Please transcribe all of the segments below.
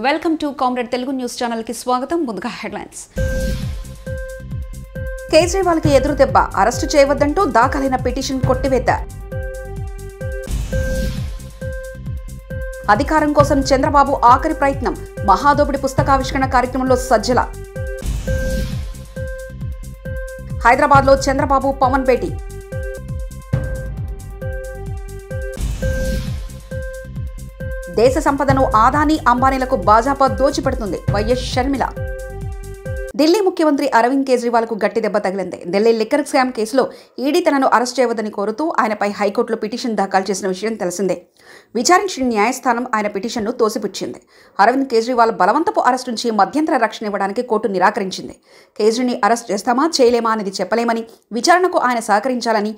Welcome to comrade Telugu news channel కి స్వాగతం. ముందుగా హెడ్లైన్స్. కేజ్రీవాల్ కి ఎదురు దెబ్బ, అరెస్టు చేయవద్దంటూ దాఖలైన పిటిషన్ కొట్టివేత. అధికారం కోసం చంద్రబాబు ఆఖరి ప్రయత్నం, మహాదోపిడి పుస్తకావిష్కరణ కార్యక్రమంలో సజ్జల. హైదరాబాద్ లో చంద్రబాబు పవన్ భేటీ. దేశ సంపదను ఆదానీ అంబానీలకు భాజపా దోచిపెడుతుంది, వైఎస్ షర్మిల. ఢిల్లీ ముఖ్యమంత్రి అరవింద్ కేజ్రీవాల్ కు గట్టి దెబ్బ తగిలింది. ఢిల్లీ లిక్కర్ స్కామ్ కేసులో ఈడీ తనను అరెస్ట్ చేయవద్దని కోరుతూ ఆయనపై హైకోర్టులో పిటిషన్ దాఖలు చేసిన విషయం తెలిసిందే. విచారించిన న్యాయస్థానం ఆయన పిటిషన్ను తోసిపుచ్చింది. అరవింద్ కేజ్రీవాల్ బలవంతపు అరెస్ట్ నుంచి మధ్యంతర రక్షణ ఇవ్వడానికి కోర్టు నిరాకరించింది. కేజ్రీని అరెస్ట్ చేస్తామా చేయలేమా అనేది చెప్పలేమని, విచారణకు ఆయన సహకరించాలని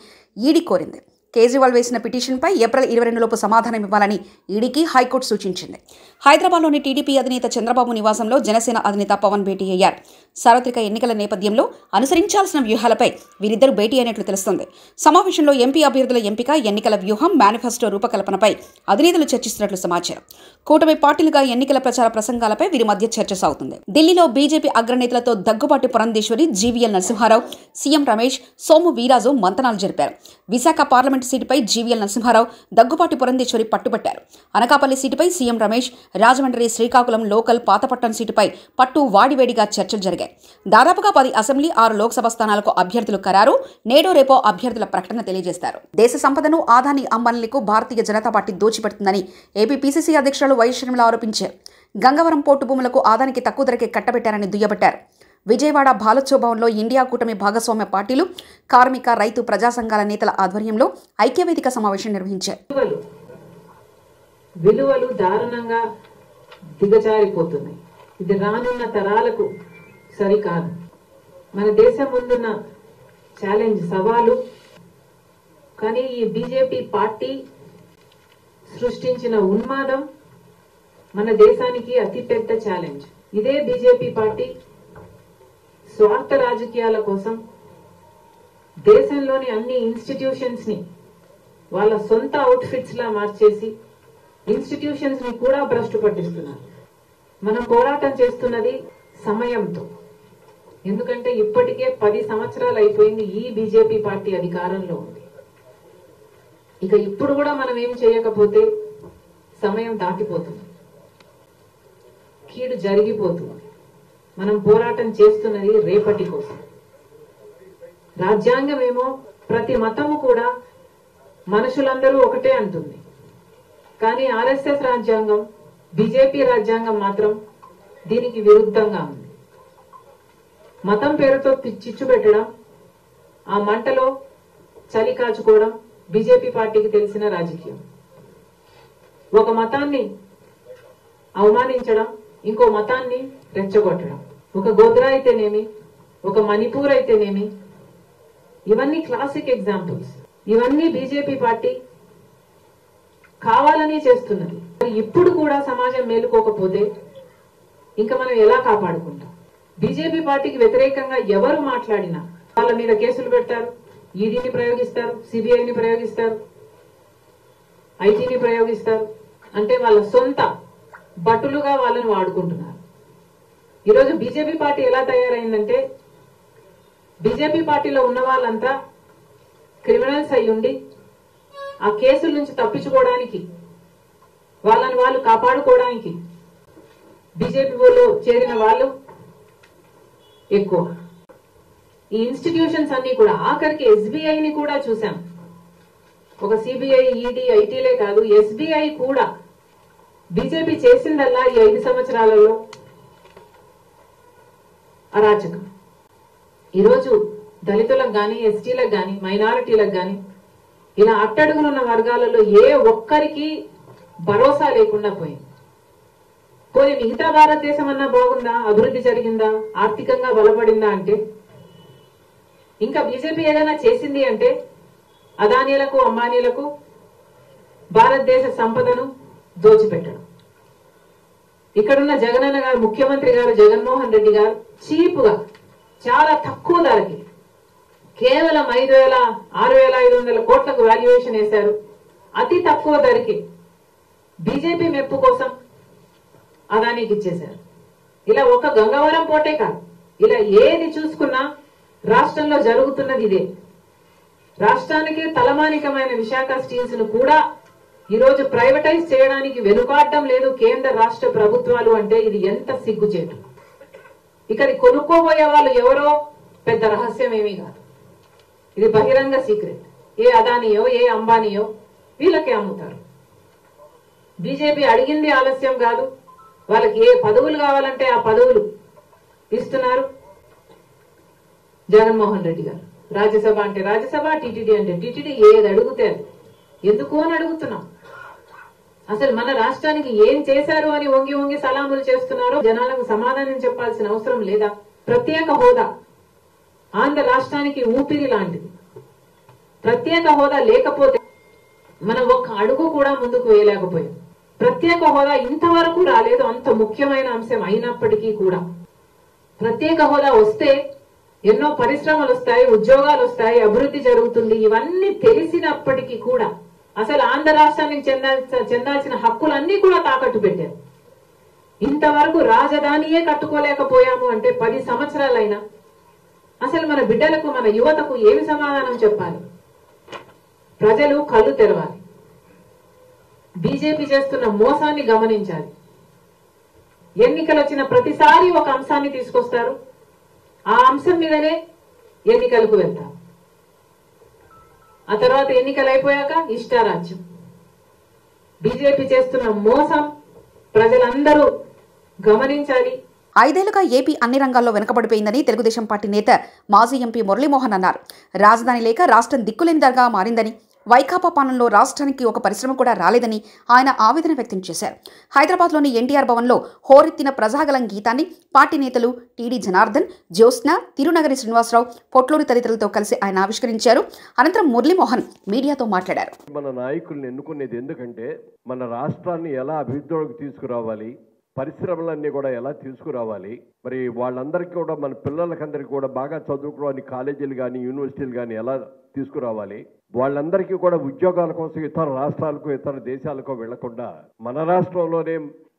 ఈడీ కోరింది. కేజ్రీవాల్ వేసిన పిటిషన్పై ఏప్రిల్ 22 లోపు సమాధానం ఇవ్వాలని ఈడీకి హైకోర్టు సూచించింది. హైదరాబాద్లోని టీడీపీ అధినేత చంద్రబాబు నివాసంలో జనసేన అధినేత పవన్ భేటీ అయ్యారు. సార్వత్రిక ఎన్నికల నేపథ్యంలో అనుసరించాల్సిన వ్యూహాలపై వీరిద్దరూ భేటీ అయినట్లు తెలుస్తోంది. సమావేశంలో ఎంపీ అభ్యర్థుల ఎంపిక, ఎన్నికల వ్యూహం, మేనిఫెస్టో రూపకల్పనపై అధినేతలు చర్చిస్తున్నట్లు సమాచారం. కూటమి పార్టీలుగా ఎన్నికల ప్రచార ప్రసంగాలపై వీరి మధ్య చర్చ సాగుతుంది. ఢిల్లీలో బీజేపీ అగ్రనేతలతో దగ్గుబాటి పురంధేశ్వరి, జీవీఎల్ నరసింహారావు, సీఎం రమేష్, సోము వీరాజు మంతనాలు జరిపారు. విశాఖ పార్లమెంటు సీటుపై జీవీఎల్ నరసింహారావు, దగ్గుబాటి పురంధేశ్వరి పట్టుబట్టారు. అనకాపల్లి సీటుపై సీఎం రమేష్, రాజమండ్రి, శ్రీకాకుళం లోకల్ పాతపట్టణం సీటుపై పట్టు వాడివేడిగా చర్చలు జరిగాయి. దాదాపుగా 10 అసెంబ్లీ, 6 లోక్సభ స్థానాలకు అభ్యర్థులు ఖరారు. నేడో రేపో అభ్యర్థుల ప్రకటన తెలియజేస్తారు. దేశ సంపదను Adani అంబానీలకు Bharatiya Janata party దోచిపెడుతుందని AP PCC అధ్యక్షులు వైఎస్ షర్మిల ఆరోపించారు. గంగవరం పోర్టు భూములకు ఆదానికి తక్కువ ధరకే కట్టబెట్టారని దుయ్యబట్టారు. విజయవాడ భాలోత్సవంలో ఇండియా కూటమి భాగస్వామ్య పార్టీలు, కార్మిక, రైతు, ప్రజా సంఘాల నేతల ఆధ్వర్యంలో ఐక్యవేదిక సమావేశం నిర్వహించారు. విలువలు దారుణంగా దిగజారిపోతున్నాయి. ఇది రానున్న తరాలకు సరికాదు. మన దేశం ముందున్న ఛాలెంజ్, సవాలు. కానీ ఈ బీజేపీ పార్టీ సృష్టించిన ఉన్మాదం మన దేశానికి అతిపెద్ద ఛాలెంజ్. ఇదే బీజేపీ పార్టీ స్వార్థ రాజకీయాల కోసం దేశంలోని అన్ని ఇన్స్టిట్యూషన్స్ ని వాళ్ళ సొంత అవుట్ఫిట్స్ లా మార్చేసి ఇన్స్టిట్యూషన్స్ ని కూడా భ్రష్టు పట్టిస్తున్నారు. మనం పోరాటం చేస్తున్నది సమయంతో. ఎందుకంటే ఇప్పటికే 10 సంవత్సరాలు అయిపోయింది ఈ బీజేపీ పార్టీ అధికారంలో ఉంది. ఇక ఇప్పుడు కూడా మనం ఏం చేయకపోతే సమయం దాటిపోతుంది, కీడు జరిగిపోతుంది. మనం పోరాటం చేస్తున్నది రేపటి కోసం. రాజ్యాంగం ఏమో ప్రతి మతము కూడా మనుషులందరూ ఒకటే అంటుంది. కానీ ఆర్ఎస్ఎస్ రాజ్యాంగం, బీజేపీ రాజ్యాంగం మాత్రం దీనికి విరుద్ధంగా ఉంది. మతం పేరుతో చిచ్చు పెట్టడం, ఆ మంటలో చలి కాచుకోవడం బీజేపీ పార్టీకి తెలిసిన రాజకీయం. ఒక మతాన్ని అవమానించడం, ఇంకో మతాన్ని రెచ్చగొట్టడం. ఒక గోద్రా అయితేనేమి, ఒక మణిపూర్ అయితేనేమి, ఇవన్నీ క్లాసిక్ ఎగ్జాంపుల్స్. ఇవన్నీ బీజేపీ పార్టీ కావాలని చేస్తున్నది. ఇప్పుడు కూడా సమాజం మేలుకోకపోతే ఇంకా మనం ఎలా కాపాడుకుంటాం? బీజేపీ పార్టీకి వ్యతిరేకంగా ఎవరు మాట్లాడినా వాళ్ళ మీద కేసులు పెడతారు, ఈడీని ప్రయోగిస్తారు, సిబిఐని ప్రయోగిస్తారు, ఐటీని ప్రయోగిస్తారు. అంటే వాళ్ళ సొంత భటులుగా వాళ్ళని వాడుకుంటున్నారు. ఈరోజు బీజేపీ పార్టీ ఎలా తయారైందంటే, బీజేపీ పార్టీలో ఉన్న వాళ్ళంతా క్రిమినల్స్ అయి ఉండి ఆ కేసుల నుంచి తప్పించుకోవడానికి, వాళ్ళని వాళ్ళు కాపాడుకోవడానికి బీజేపీలో చేరిన వాళ్ళు ఎక్కువ. ఈ ఇన్స్టిట్యూషన్స్ అన్ని కూడా, ఆఖరికి ఎస్బీఐని కూడా చూసాం. ఒక సిబిఐ, ఈడీ, ఐటీలే కాదు, ఎస్బీఐ కూడా బీజేపీ చేసిందల్లా ఈ 5 సంవత్సరాలలో అరాచకం. ఈరోజు దళితులకు గాని, ఎస్టీలకు గాని, మైనారిటీలకు గాని, ఇలా అట్టడుగునున్న వర్గాలలో ఏ ఒక్కరికి భరోసా లేకుండా పోయింది. పోయి మిగతా భారతదేశం అన్నా బాగుందా, అభివృద్ధి జరిగిందా, ఆర్థికంగా బలపడిందా అంటే, ఇంకా బీజేపీ ఏదైనా చేసింది అంటే అదానీలకు, అంబానీలకు భారతదేశ సంపదను దోచిపెట్టడం. ఇక్కడున్న జగనన్న గారు, ముఖ్యమంత్రి గారు జగన్మోహన్ రెడ్డి గారు చీప్ గా, చాలా తక్కువ ధరకి, కేవలం 6,500 కోట్లకు వాల్యుయేషన్ వేశారు. అతి తక్కువ ధరకి బీజేపీ మెప్పు కోసం అదానికి ఇచ్చేశారు. ఇలా ఒక గంగవరం పోటే కాదు, ఇలా ఏది చూసుకున్నా రాష్ట్రంలో జరుగుతున్నది ఇదే. రాష్ట్రానికి తలమానికమైన విశాఖ స్టీల్స్ ను కూడా ఈరోజు ప్రైవేటైజ్ చేయడానికి వెనుకాడడం లేదు కేంద్ర రాష్ట్ర ప్రభుత్వాలు. అంటే ఇది ఎంత సిగ్గుచేటు. ఇక్కడ కొనుక్కోబోయే వాళ్ళు ఎవరో పెద్ద రహస్యం ఏమీ కాదు, ఇది బహిరంగ సీక్రెట్. ఏ అదానియో ఏ అంబానీయో వీళ్ళకే అమ్ముతారు. బీజేపీ అడిగింది ఆలస్యం కాదు, వాళ్ళకి ఏ పదవులు కావాలంటే ఆ పదవులు ఇస్తున్నారు. జగన్మోహన్ రెడ్డి గారు రాజ్యసభ అంటే రాజ్యసభ, టీటీడీ అంటే టీటీడీ, ఏది అడిగితే ఎందుకు అని అడుగుతున్నాం. అసలు మన రాష్ట్రానికి ఏం చేశారు అని వంగి వంగి సలాములు చేస్తున్నారో జనాలకు సమాధానం చెప్పాల్సిన అవసరం లేదా? ప్రత్యేక హోదా ఆంధ్ర రాష్ట్రానికి ఊపిరి లాంటిది. ప్రత్యేక హోదా లేకపోతే మనం ఒక్క అడుగు కూడా ముందుకు వేయలేకపోయాం. ప్రత్యేక హోదా ఇంతవరకు రాలేదు, అంత ముఖ్యమైన అంశం అయినప్పటికీ కూడా. ప్రత్యేక హోదా వస్తే ఎన్నో పరిశ్రమలు వస్తాయి, ఉద్యోగాలు వస్తాయి, అభివృద్ధి జరుగుతుంది. ఇవన్నీ తెలిసినప్పటికీ కూడా అసలు ఆంధ్ర రాష్ట్రానికి చెందాల్సిన హక్కులన్నీ కూడా తాకట్టు పెట్టారు. ఇంతవరకు రాజధానియే కట్టుకోలేకపోయాము అంటే 10 సంవత్సరాలైనా అసలు మన బిడ్డలకు, మన యువతకు ఏమి సమాధానం చెప్పాలి? ప్రజలు కళ్ళు తెరవాలి. బీజేపీ చేస్తున్న మోసాన్ని గమనించాలి. ఎన్నికలు వచ్చిన ప్రతిసారి ఒక అంశాన్ని తీసుకొస్తారు, ఆ అంశం మీదనే ఎన్నికలకు వెళ్తారు. ఆ తర్వాత ఎన్నికలు అయిపోయాక ఇష్టారాజ్యం. బీజేపీ చేస్తున్న మోసం ప్రజలందరూ గమనించాలి. 5 ఏళ్లుగా ఏపీ అన్ని రంగాల్లో వెనుకబడిపోయిందని తెలుగుదేశం పార్టీ నేత మాజీ ఎంపీ మురళీమోహన్ అన్నారు. రాజధాని లేక రాష్ట్రం దిక్కులేనిదగా మారిందని, వైకాపా పాలనలో రాష్ట్రానికి ఒక పరిశ్రమ కూడా రాలేదని ఆయన ఆవేదన వ్యక్తం చేశారు. హైదరాబాద్లోని ఎన్టీఆర్ భవన్లో హోరెత్తిన ప్రజాగలం గీతాన్ని పార్టీ నేతలు టీడీ జనార్దన్, జ్యోత్స్న, తిరునగరి శ్రీనివాసరావు, పొట్లూరి తదితరులతో కలిసి ఆయన ఆవిష్కరించారు. అనంతరం మురళీమోహన్ మీడియాతో మాట్లాడారు. మన నాయకుల్ని ఎన్నుకునేది ఎందుకంటే మన రాష్ట్రాన్ని ఎలా అభివృద్ధిలోకి తీసుకురావాలి, పరిశ్రమలన్నీ కూడా ఎలా తీసుకురావాలి, మరి వాళ్ళందరికీ కూడా మన పిల్లలకందరికీ కూడా బాగా చదువుకోవడానికి కాలేజీలు కానీ యూనివర్సిటీలు కానీ ఎలా తీసుకురావాలి, వాళ్ళందరికీ కూడా ఉద్యోగాల కోసం ఇతర రాష్ట్రాలకు ఇతర దేశాలకు వెళ్లకుండా మన రాష్ట్రంలోనే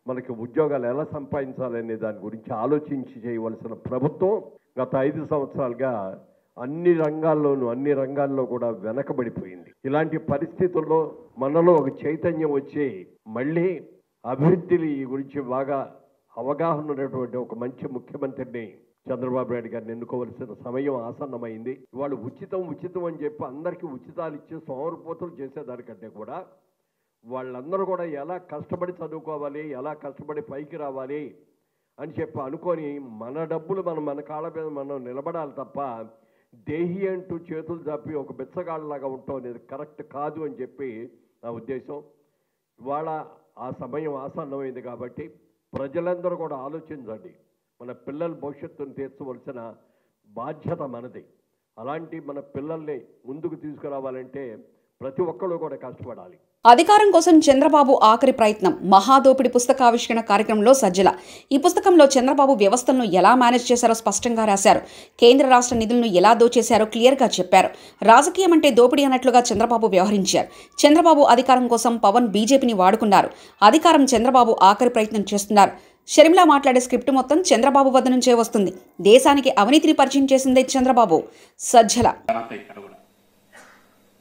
మనకి ఉద్యోగాలు ఎలా సంపాదించాలనే దాని గురించి ఆలోచించి చేయవలసిన ప్రభుత్వం గత 5 సంవత్సరాలుగా అన్ని రంగాల్లో కూడా వెనకబడిపోయింది. ఇలాంటి పరిస్థితుల్లో మనలో ఒక చైతన్యం వచ్చి మళ్ళీ అభివృద్ధి గురించి బాగా అవగాహన ఉన్నటువంటి ఒక మంచి ముఖ్యమంత్రిని చంద్రబాబు నాయుడు గారిని ఎన్నుకోవలసిన సమయం ఆసన్నమైంది. ఇవాళ ఉచితం అని చెప్పి అందరికీ ఉచితాలు ఇచ్చి సోమరిపోతులు చేసేదానికంటే కూడా వాళ్ళందరూ కూడా ఎలా కష్టపడి చదువుకోవాలి, ఎలా కష్టపడి పైకి రావాలి అని చెప్పి అనుకొని మన డబ్బులు మన కాళ్ళ మీద మనం నిలబడాలి తప్ప దేహి అంటూ చేతులు చాపి ఒక బిచ్చగాళ్ళలాగా ఉండటం అనేది కరెక్ట్ కాదు అని చెప్పి నా ఉద్దేశం. ఇవాళ ఆ సమయం ఆసన్నమైంది కాబట్టి ప్రజలందరూ కూడా ఆలోచించండి. మన పిల్లల భవిష్యత్తును తీర్చవలసిన బాధ్యత మనది. అలాంటి మన పిల్లల్ని ముందుకు తీసుకురావాలంటే ప్రతి ఒక్కరు కూడా కష్టపడాలి. అధికారం కోసం చంద్రబాబు ఆఖరి ప్రయత్నం మహాదోపిడి పుస్తకావిష్కరణ కార్యక్రమంలో సజ్జల. ఈ పుస్తకంలో చంద్రబాబు వ్యవస్థలను ఎలా మేనేజ్ చేశారో స్పష్టంగా రాశారు. కేంద్ర రాష్ట్ర నిధులను ఎలా దోచేశారో క్లియర్గా చెప్పారు. రాజకీయం అంటే దోపిడీ అన్నట్లుగా చంద్రబాబు వ్యవహరించారు. చంద్రబాబు అధికారం కోసం పవన్ బీజేపీని వాడుకున్నారు. అధికారం చంద్రబాబు ఆఖరి ప్రయత్నం చేస్తున్నారు. షర్మిల మాట్లాడే స్క్రిప్ట్ మొత్తం చంద్రబాబు వద్ద నుంచే వస్తుంది. దేశానికి అవినీతిని పరిచయం చేసిందే చంద్రబాబు. సజ్జల.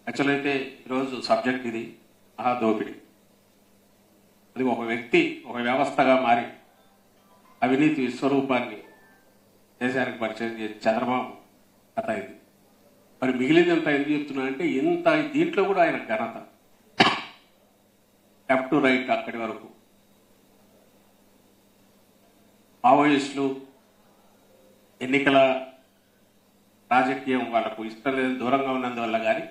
యాక్చువల్ అయితే ఈరోజు సబ్జెక్ట్ ఇది మహాదోపిడి. అది ఒక వ్యక్తి ఒక వ్యవస్థగా మారి అవినీతి విశ్వరూపాన్ని దేశానికి పరిచయం చేసి చంద్రబాబు కథ ఇది. మరి మిగిలిందంతా ఎందుకు చెప్తున్నానంటే ఇంత దీంట్లో కూడా ఆయన ఘనత లెఫ్ట్ టు రైట్ అక్కడి వరకు మావోయిస్టులు ఎన్నికల రాజకీయం వాళ్ళకు ఇష్టం లేదు, దూరంగా ఉన్నందువల్ల కానీ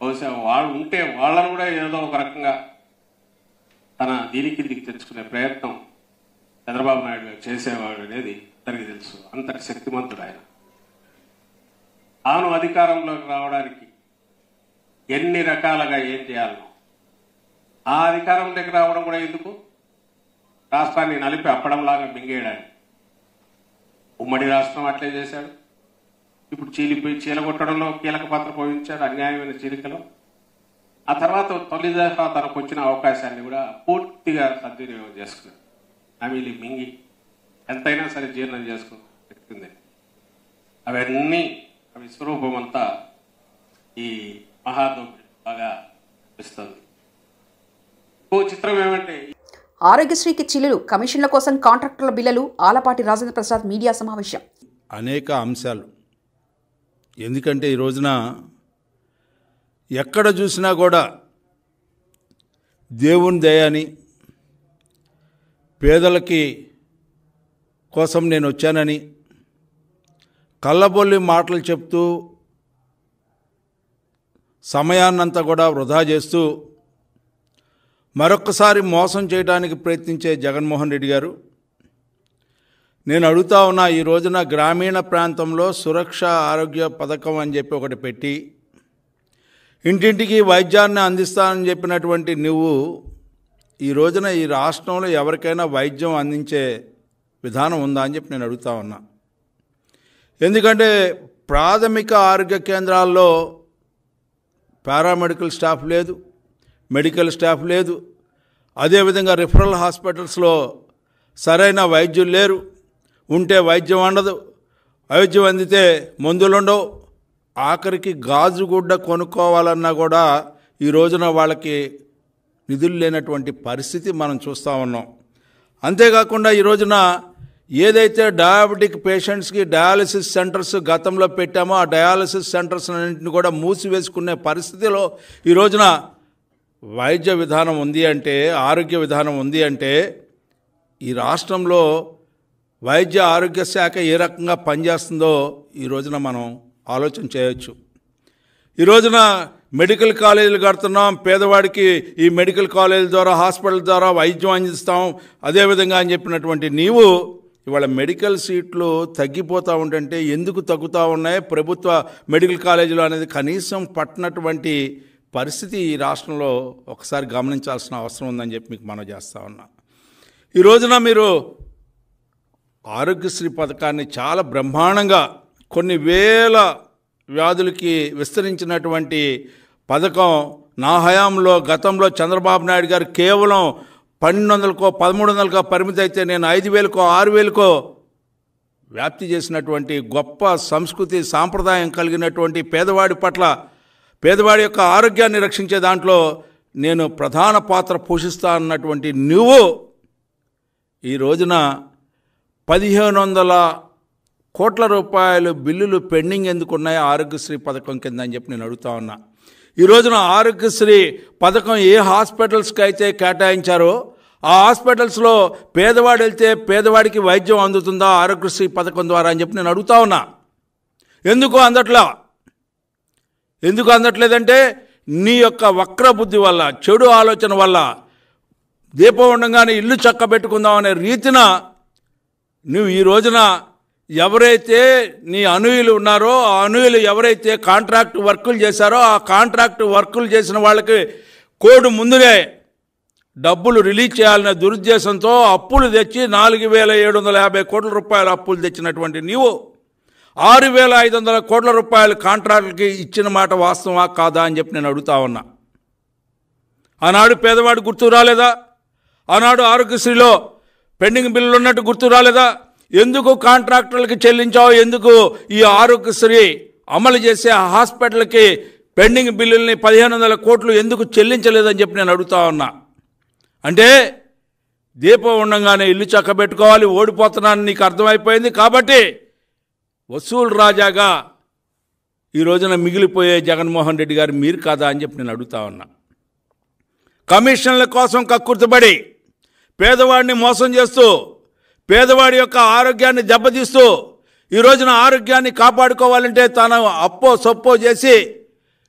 బహుశా వాళ్ళు ఉంటే వాళ్ళను కూడా ఏదో ఒక రకంగా తన దీనికి తెచ్చుకునే ప్రయత్నం చంద్రబాబు నాయుడు గారు చేసేవాడు అనేది అందరికీ తెలుసు. అంతటి శక్తిమంతుడు ఆయన. తాను అధికారంలోకి రావడానికి ఎన్ని రకాలుగా ఏం చేయాలనో ఆ అధికారం దగ్గర రావడం కూడా ఎందుకు, రాష్ట్రాన్ని నలిపి అప్పడంలాగా మింగేయడానికి. ఉమ్మడి రాష్ట్రం అట్లే చేశాడు. ఇప్పుడు చీలగొట్టడంలో కీలక పాత్ర పోషించాడు, అన్యాయమైన చీలికలో. ఆ తర్వాత తొలి దశ తనకు వచ్చిన అవకాశాన్ని కూడా పూర్తిగా సద్వినియోగం చేసుకున్నాడు. హామీలు మింగి ఎంతైనా సరే జీర్ణం చేసుకుని వ్యక్తింది. అవన్నీ విశ్వరూపం అంతా ఈ మహాదోపిడి బాగా అనిపిస్తుంది. ఓ చిత్రం ఏమంటే ఆరోగ్యశ్రీకి చిల్లులు, కమిషన్ల కోసం కాంట్రాక్టర్ల బిల్లులు. ఆలపాటి రాజేంద్ర ప్రసాద్ మీడియా సమావేశం. అనేక అంశాలు. ఎందుకంటే ఈ రోజున ఎక్కడ చూసినా కూడా దేవుని దయని, పేదలకి కోసం నేను వచ్చానని కళ్ళబొల్లి మాటలు చెప్తూ సమయాన్నంతా కూడా వృధా చేస్తూ మరొక్కసారి మోసం చేయడానికి ప్రయత్నించే జగన్మోహన్ రెడ్డి గారు, నేను అడుగుతా ఉన్నా, ఈ రోజున గ్రామీణ ప్రాంతంలో సురక్ష ఆరోగ్య పథకం అని చెప్పి ఒకటి పెట్టి ఇంటింటికి వైద్యాన్ని అందిస్తానని చెప్పినటువంటి నువ్వు ఈ రోజున ఈ రాష్ట్రంలో ఎవరికైనా వైద్యం అందించే విధానం ఉందా అని చెప్పి నేను అడుగుతా ఉన్నా. ఎందుకంటే ప్రాథమిక ఆరోగ్య కేంద్రాల్లో పారామెడికల్ స్టాఫ్ లేదు, మెడికల్ స్టాఫ్ లేదు. అదేవిధంగా రిఫరల్ హాస్పిటల్స్లో సరైన వైద్యులు లేరు. ఉంటే వైద్యం అందదు, వైద్యం అందితే మందులు ఉండవు. ఆఖరికి గాజు గుడ్డ కొనుక్కోవాలన్నా కూడా ఈ రోజున వాళ్ళకి నిధులు లేనటువంటి పరిస్థితి మనం చూస్తూ ఉన్నాం. అంతేకాకుండా ఈ రోజున ఏదైతే డయాబెటిక్ పేషెంట్స్కి డయాలసిస్ సెంటర్స్ గతంలో పెట్టామో ఆ డయాలసిస్ సెంటర్స్ అన్నింటిని కూడా మూసివేసుకునే పరిస్థితిలో ఈ రోజున వైద్య విధానం ఉంది అంటే, ఆరోగ్య విధానం ఉంది అంటే ఈ రాష్ట్రంలో వైద్య ఆరోగ్య శాఖ ఏ రకంగా పనిచేస్తుందో ఈ రోజున మనం ఆలోచన చేయొచ్చు. ఈ రోజున మెడికల్ కాలేజీలు కడుతున్నాం, పేదవాడికి ఈ మెడికల్ కాలేజీల ద్వారా, హాస్పిటల్ ద్వారా వైద్యం అందిస్తాం అదేవిధంగా అని చెప్పినటువంటి నీవు ఇవాళ మెడికల్ సీట్లు తగ్గిపోతూ ఉంటుంటే ఎందుకు తగ్గుతూ ఉన్నాయి, ప్రభుత్వ మెడికల్ కాలేజీలు అనేది కనీసం పట్టినటువంటి పరిస్థితి ఈ రాష్ట్రంలో ఒకసారి గమనించాల్సిన అవసరం ఉందని చెప్పి మీకు మనం చేస్తూ ఉన్నా. ఈ రోజున మీరు ఆరోగ్యశ్రీ పథకాన్ని చాలా బ్రహ్మాండంగా కొన్ని వేల వ్యాధులకి విస్తరించినటువంటి పథకం నా హయాంలో గతంలో చంద్రబాబు నాయుడు గారు కేవలం 1200కో 1300కో పరిమితి అయితే నేను 5000కో 6000కో వ్యాప్తి చేసినటువంటి గొప్ప సంస్కృతి సాంప్రదాయం కలిగినటువంటి పేదవాడి పట్ల, పేదవాడి యొక్క ఆరోగ్యాన్ని రక్షించే దాంట్లో నేను ప్రధాన పాత్ర పోషిస్తా అన్నటువంటి నువ్వు ఈ రోజున 1500 కోట్ల రూపాయలు బిల్లులు పెండింగ్ ఎందుకు ఉన్నాయి ఆరోగ్యశ్రీ పథకం కింద అని చెప్పి నేను అడుగుతా ఉన్నా. ఈ రోజున ఆరోగ్యశ్రీ పథకం ఏ హాస్పిటల్స్కి అయితే కేటాయించారో ఆ హాస్పిటల్స్లో పేదవాడు వెళ్తే పేదవాడికి వైద్యం అందుతుందా ఆరోగ్యశ్రీ పథకం ద్వారా అని చెప్పి నేను అడుగుతా ఉన్నా. ఎందుకు అందట్లేదంటే నీ యొక్క వక్ర బుద్ధి వల్ల, చెడు ఆలోచన వల్ల దీపం ఉండగానే ఇల్లు చక్కబెట్టుకుందాం అనే రీతిన నువ్వు ఈ రోజున ఎవరైతే నీ అనుయులు ఉన్నారో ఆ అనుయులు ఎవరైతే కాంట్రాక్ట్ వర్కులు చేశారో ఆ కాంట్రాక్ట్ వర్కులు చేసిన వాళ్ళకి కోడ్ ముందునే డబ్బులు రిలీజ్ చేయాలనే దురుద్దేశంతో అప్పులు తెచ్చి 4750 కోట్ల రూపాయల అప్పులు తెచ్చినటువంటి నీవు 6500 కోట్ల రూపాయలు కాంట్రాక్టులకి ఇచ్చిన మాట వాస్తవా కాదా అని చెప్పి నేను అడుగుతా ఉన్నా. ఆనాడు పేదవాడు గుర్తు రాలేదా? ఆనాడు ఆరోగ్యశ్రీలో పెండింగ్ బిల్లులు ఉన్నట్టు గుర్తు రాలేదా? ఎందుకు కాంట్రాక్టర్లకి చెల్లించావు? ఎందుకు ఈ ఆరోగ్యశ్రీ అమలు చేసే హాస్పిటల్కి పెండింగ్ బిల్లుల్ని 1500 కోట్లు ఎందుకు చెల్లించలేదని చెప్పి నేను అడుగుతా ఉన్నా. అంటే దీపం ఉండగానే ఇల్లు చక్కబెట్టుకోవాలి, ఓడిపోతున్నానని నీకు అర్థమైపోయింది కాబట్టి వసూలు రాజాగా ఈ రోజున మిగిలిపోయే జగన్మోహన్ రెడ్డి గారు మీరు కాదా అని చెప్పి నేను అడుగుతా ఉన్నా. కమిషన్ల కోసం కక్కుర్తిపడి పేదవాడిని మోసం చేస్తూ పేదవాడి యొక్క ఆరోగ్యాన్ని దెబ్బతీస్తూ ఈ రోజున ఆరోగ్యాన్ని కాపాడుకోవాలంటే తన అప్పో సొప్పో చేసి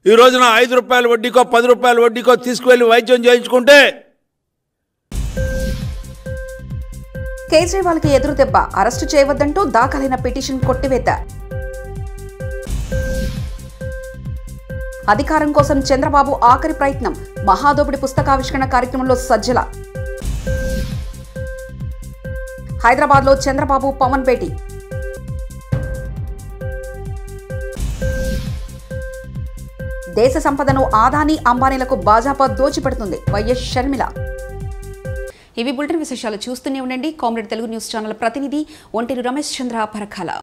ఈ రోజున 5 రూపాయల వడ్డీకో 10 రూపాయల వడ్డీకో తీసుకువెళ్ళి వైద్యం చేయించుకుంటే కేజ్రీవాల్కి ఎదురు దెబ్బ. అరెస్టు చేయవద్దంటూ దాఖలైన పిటిషన్ కొట్టివేత. అధికారం కోసం చంద్రబాబు ఆఖరి ప్రయత్నం. మహాదోపిడి పుస్తకావిష్కరణ కార్యక్రమంలో సజ్జల. హైదరాబాద్లో చంద్రబాబు పవన్ భేటీ. దేశ సంపదను ఆదానీ అంబానీలకు భాజపా దోచిపెడుతుంది. వైఎస్ షర్మిల. ఇవి బులెటిన్ విశేషాలు. చూస్తూనే ఉండండి కామ్రేడ్ తెలుగు న్యూస్ ఛానల్ ప్రతినిధి ఒంటేరు రమేష్ చంద్ర పరకాల.